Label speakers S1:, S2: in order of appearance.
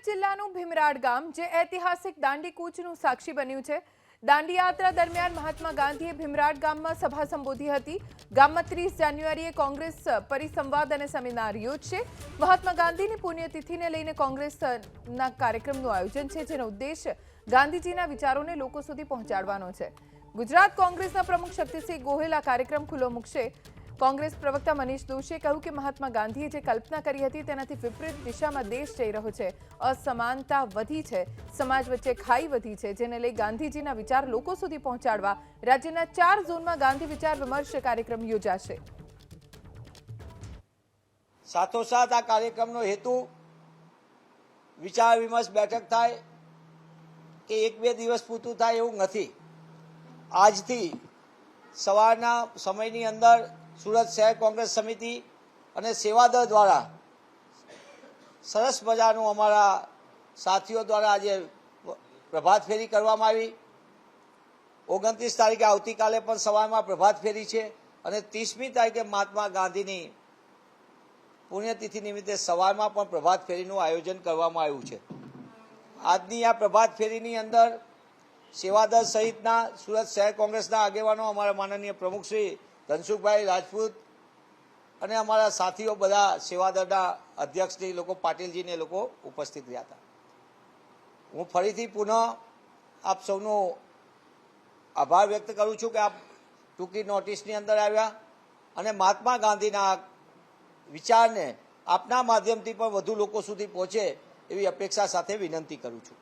S1: જિલ્લાનું ભીમરાડ ગામ જે ઐતિહાસિક દાંડી કૂચનું સાક્ષી બન્યું છે। દાંડી યાત્રા દરમિયાન મહાત્મા ગાંધીએ ભીમરાડ ગામમાં સભા સંબોધી હતી। ગામમાં 30 જાન્યુઆરીએ કોંગ્રેસ પરિસંવાદ અને સેમિનાર યોજશે। મહાત્મા ગાંધીની પુણ્યતિથિને લઈને કોંગ્રેસના કાર્યક્રમનું આયોજન છે, જેનો ઉદ્દેશ્ય ગાંધીજીના વિચારોને લોકો સુધી પહોંચાડવાનો છે। ગુજરાત કોંગ્રેસના પ્રમુખ શક્તિસિંહ ગોહિલ આ કાર્યક્રમ ખુલ્લો મૂકશે। કોંગ્રેસ પ્રવક્તા મનીષ દોશીએ કહ્યું કે મહાત્મા ગાંધીએ જે કલ્પના કરી હતી તેનાથી વિપરીત દિશામાં દેશ જઈ રહ્યો છે। અસમાનતા વધી છે, સમાજ વચ્ચે ખાઈ વધી છે, જેને લઈ ગાંધીજીના વિચાર લોકો સુધી પહોંચાડવા રાજ્યના 4 ઝોનમાં ગાંધી વિચાર વિમર્શ કાર્યક્રમ યોજાશે।
S2: સાથોસાથ આ કાર્યક્રમનો હેતુ વિચાર વિમર્શ બેઠક થાય કે 1-2 દિવસ પૂરતું થાય એવું નથી। આજથી સવારના સમયની અંદર સુરત શહેર કોંગ્રેસ સમિતિ અને સેવાદળ દ્વારા સરસ મજાનું અમારા સાથીઓ દ્વારા આજે પ્રભાત ફેરી કરવામાં આવી। 29 તારીખે આવતીકાલે પણ સવારમાં પ્રભાત ફેરી છે અને 30મી તારીખે મહાત્મા ગાંધીની પુણ્યતિથિ નિમિત્તે સવારમાં પણ પ્રભાત ફેરીનું આયોજન કરવામાં આવ્યું છે। આજની આ પ્રભાત ફેરીની અંદર સેવાદળ સહિતના સુરત શહેર કોંગ્રેસના આગેવાનો, અમારા માનનીય પ્રમુખ શ્રી ધનસુખભાઈ રાજપૂત અને અમારા સાથીઓ બધા સેવાદળના અધ્યક્ષની લોકો, પાટીલજીને લોકો ઉપસ્થિત રહ્યા હતા। હું ફરીથી પુનઃ આપ સૌનો આભાર વ્યક્ત કરું છું કે આપ ટૂંકી નોટિસની અંદર આવ્યા અને મહાત્મા ગાંધીના વિચારને આપના માધ્યમથી પણ વધુ લોકો સુધી પહોંચે એવી અપેક્ષા સાથે વિનંતી કરું છું।